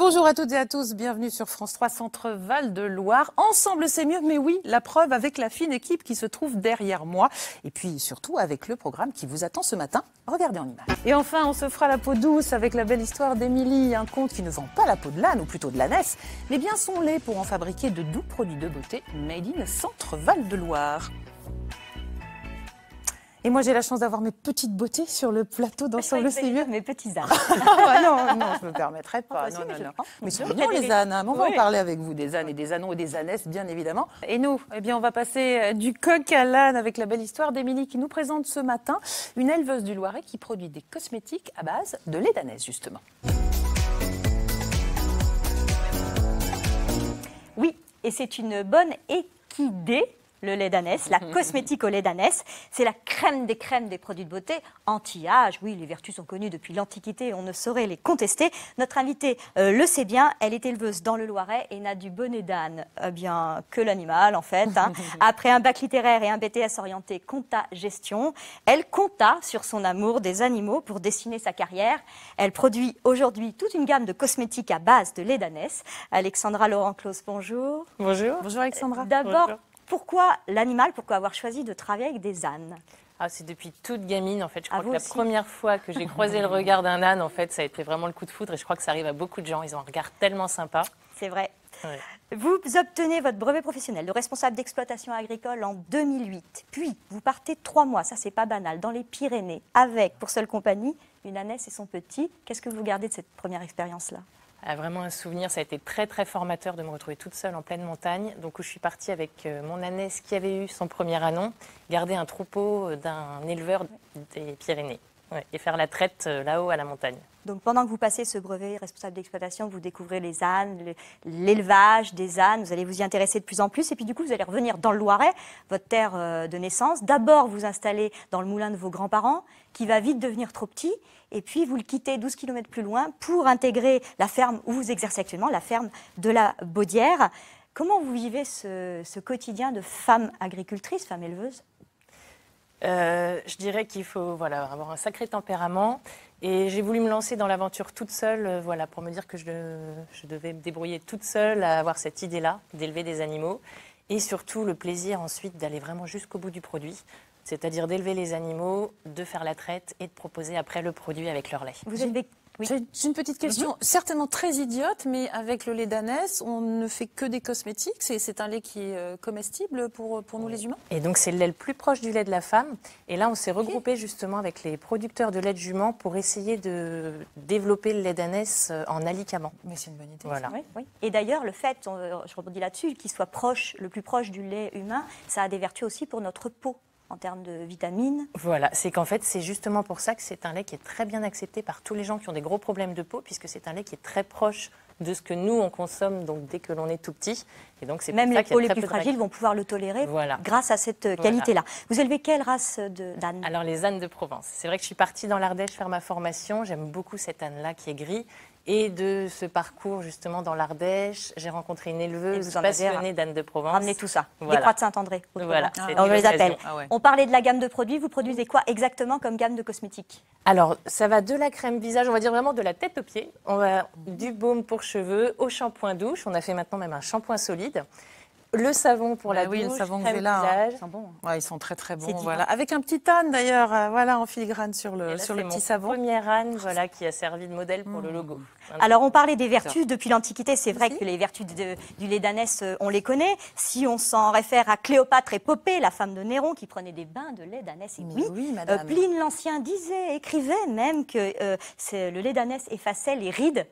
Bonjour à toutes et à tous, bienvenue sur France 3 Centre Val de Loire. Ensemble c'est mieux, mais oui, la preuve avec la fine équipe qui se trouve derrière moi. Et puis surtout avec le programme qui vous attend ce matin. Regardez en image. Et enfin, on se fera la peau douce avec la belle histoire d'Émilie, un conte qui ne vend pas la peau de l'âne, ou plutôt de l'ânesse, mais bien son lait pour en fabriquer de doux produits de beauté made in Centre Val de Loire. Et moi, j'ai la chance d'avoir mes petites beautés sur le plateau d'Ensemble c'est mieux. Mes petits ânes. Non, je ne me permettrai pas. Non. Mais c'est mignon les ânes. On va en parler avec vous, des ânes et des ânons et des ânesses, bien évidemment. Et nous, eh bien, on va passer du coq à l'âne avec la belle histoire d'Émilie qui nous présente ce matin une éleveuse du Loiret qui produit des cosmétiques à base de lait d'ânesse, justement. Oui, et c'est une bonne équidée. Le lait d'ânesse, la cosmétique au lait d'ânesse, c'est la crème des produits de beauté anti-âge. Oui, les vertus sont connues depuis l'Antiquité, on ne saurait les contester. Notre invitée le sait bien, elle est éleveuse dans le Loiret et n'a du bonnet d'âne bien que l'animal en fait. Après un bac littéraire et un BTS orienté compta-gestion, elle compta sur son amour des animaux pour dessiner sa carrière. Elle produit aujourd'hui toute une gamme de cosmétiques à base de lait d'ânesse. Alexandra Laurent-Claus, bonjour. Bonjour. Bonjour Alexandra. D'abord, pourquoi l'animal? Pourquoi avoir choisi de travailler avec des ânes? C'est depuis toute gamine, en fait. Je crois que la première fois que j'ai croisé le regard d'un âne, en fait, ça a été vraiment le coup de foudre. Et je crois que ça arrive à beaucoup de gens. Ils ont un regard tellement sympa. C'est vrai. Ouais. Vous obtenez votre brevet professionnel de responsable d'exploitation agricole en 2008. Puis, vous partez 3 mois, ça c'est pas banal, dans les Pyrénées, avec, pour seule compagnie, une ânesse et son petit. Qu'est-ce que vous gardez de cette première expérience-là? Vraiment un souvenir, ça a été très très formateur de me retrouver toute seule en pleine montagne, donc où je suis partie avec mon ânesse qui avait eu son premier ânon, garder un troupeau d'un éleveur des Pyrénées et faire la traite là-haut à la montagne. Donc pendant que vous passez ce brevet responsable d'exploitation, vous découvrez les ânes, l'élevage des ânes, vous allez vous y intéresser de plus en plus et puis du coup vous allez revenir dans le Loiret, votre terre de naissance. D'abord vous installer dans le moulin de vos grands-parents qui va vite devenir trop petit et puis vous le quittez 12 km plus loin pour intégrer la ferme où vous exercez actuellement, la ferme de la Baudière. Comment vous vivez ce quotidien de femme agricultrice, femme éleveuse? Je dirais qu'il faut avoir un sacré tempérament et j'ai voulu me lancer dans l'aventure toute seule pour me dire que je devais me débrouiller toute seule à avoir cette idée-là d'élever des animaux et surtout le plaisir ensuite d'aller vraiment jusqu'au bout du produit, c'est-à-dire d'élever les animaux, de faire la traite et de proposer après le produit avec leur lait. Vous élevez... Oui. J'ai une petite question, certainement très idiote, mais avec le lait d'ânesse, on ne fait que des cosmétiques. C'est un lait qui est comestible pour nous les humains. Et donc c'est le lait le plus proche du lait de la femme. Et là, on s'est regroupé justement avec les producteurs de lait de jument pour essayer de développer le lait d'ânesse en alicament. Mais c'est une bonne idée. Voilà. Oui. Et d'ailleurs, le fait, je rebondis là-dessus, qu'il soit le plus proche du lait humain, ça a des vertus aussi pour notre peau. En termes de vitamines. Voilà, c'est qu'en fait, c'est justement pour ça que c'est un lait qui est très bien accepté par tous les gens qui ont des gros problèmes de peau, puisque c'est un lait qui est très proche de ce que nous, on consomme donc dès que l'on est tout petit. Et donc, c'est même les peaux les plus fragiles vont pouvoir le tolérer grâce à cette qualité-là. Vous élevez quelle race d'âne? Alors, les ânes de Provence. C'est vrai que je suis partie dans l'Ardèche faire ma formation. J'aime beaucoup cet âne-là qui est gris. Et de ce parcours justement dans l'Ardèche, j'ai rencontré une éleveuse passionnée d'ânes de Provence. Ramenez tout ça, des Croix de Saint-André. Voilà, on les appelle. On parlait de la gamme de produits, vous produisez quoi exactement comme gamme de cosmétiques? Alors, ça va de la crème visage, on va dire vraiment de la tête aux pieds. On va du baume pour cheveux au shampoing douche. On a fait maintenant même un shampoing solide. Le savon pour la douche, le savon que j'ai là, ils sont bons. Ouais, ils sont très très bons. Voilà. Avec un petit âne d'ailleurs, en filigrane sur le petit savon. C'est mon premier âne qui a servi de modèle pour le logo. Alors on parlait des vertus depuis l'Antiquité, c'est vrai que les vertus du lait d'ânesse, on les connaît. Si on s'en réfère à Cléopâtre et Popée, la femme de Néron qui prenait des bains de lait d'ânesse, et oui, madame. Pline l'Ancien écrivait même que le lait d'ânesse effaçait les rides.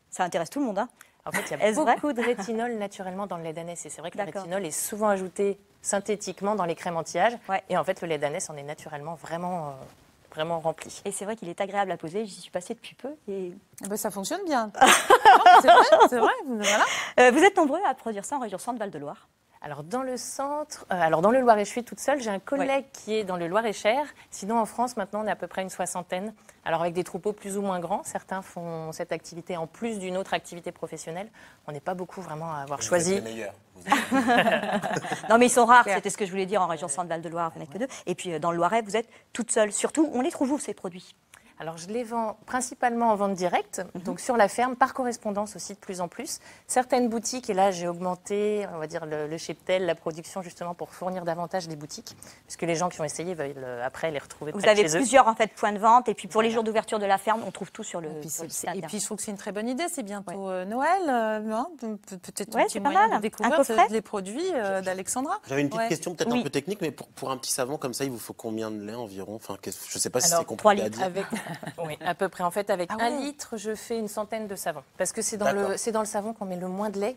Ça intéresse tout le monde, hein. En fait, il y a beaucoup de rétinol naturellement dans le lait d'ânesse. Et c'est vrai que le rétinol est souvent ajouté synthétiquement dans les crèmes anti-âge. Et en fait, le lait d'ânesse en est naturellement vraiment rempli. Et c'est vrai qu'il est agréable à poser. J'y suis passée depuis peu. Et... ça fonctionne bien. C'est vrai. Voilà. Vous êtes nombreux à produire ça en région Centre-Val-de-Loire. Alors dans le centre, dans le Loiret, je suis toute seule. J'ai un collègue qui est dans le Loir-et-Cher. Sinon, en France, maintenant, on est à peu près une 60aine. Alors avec des troupeaux plus ou moins grands. Certains font cette activité en plus d'une autre activité professionnelle. On n'est pas beaucoup vraiment à avoir choisi. Vous êtes les meilleurs. Non, mais ils sont rares. C'était ce que je voulais dire en région Centre-Val-de-Loire. Vous n'êtes que 2. Et puis dans le Loiret, vous êtes toute seule. Surtout, on les trouve où ces produits? Alors, je les vends principalement en vente directe, donc sur la ferme, par correspondance aussi de plus en plus. Certaines boutiques, et là, j'ai augmenté, on va dire, le cheptel, la production, justement, pour fournir davantage des boutiques, puisque les gens qui ont essayé veulent après les retrouver près Vous avez de chez eux. plusieurs en fait, points de vente, et puis pour les jours d'ouverture de la ferme, on trouve tout sur le, sur le site Et internet. puis je trouve que c'est une très bonne idée. C'est bientôt Noël. Peut-être Ouais, un petit c'est pas moyen mal. de découvrir Un coffret. les produits d'Alexandra. J'avais une petite Ouais. question peut-être Oui. un peu technique, mais pour un petit savon comme ça, il vous faut combien de lait environ? Enfin, je ne sais pas si Alors, c'est 3 compliqué à litres. dire. Avec, oui, à peu près. En fait, avec Ah 1 ouais. litre, je fais une centaine de savons. Parce que c'est D'accord. dans le savon qu'on met le moins de lait.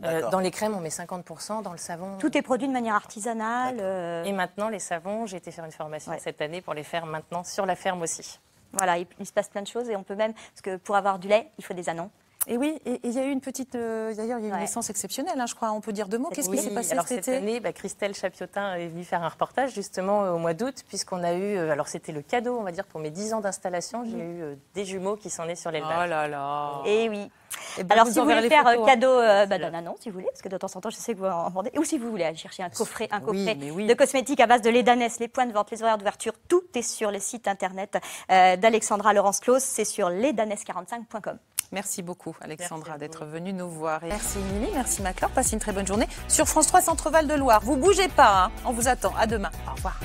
D'accord. Dans les crèmes, on met 50%. Dans le savon... Tout est produit de manière artisanale. Et maintenant, les savons, j'ai été faire une formation Ouais. cette année pour les faire maintenant sur la ferme aussi. Voilà, il se passe plein de choses et on peut même, parce que pour avoir du lait, il faut des anons. Et oui, et il y a eu une petite, d'ailleurs, il y a eu une Ouais. naissance exceptionnelle, hein, je crois. On peut dire deux mots. Qu'est-ce qui Oui, s'est passé alors cet cette été année, Christelle Chapiotin est venue faire un reportage justement au mois d'août, puisqu'on a eu, alors c'était le cadeau, on va dire, pour mes 10 ans d'installation, j'ai eu des jumeaux qui sont nés sur Oh l'élevage. là là. Et oui. Eh ben, Alors, vous si vous enverrez voulez les faire photos, hein. cadeau d'un anon, si vous voulez, parce que de temps en temps, je sais que vous en vendez, ou si vous voulez aller chercher un coffret, Oui, mais oui. de cosmétiques à base de lait d'ânesse, les points de vente, les horaires d'ouverture, tout est sur le site internet d'Alexandra Laurence-Claus, c'est sur lesdanes45.com. Merci beaucoup, Alexandra, Merci à d'être vous. venue nous voir. Et merci Émilie, merci Maclor. Passez une très bonne journée sur France 3 Centre-Val de Loire. Vous bougez pas, hein. On vous attend. À demain. Au revoir.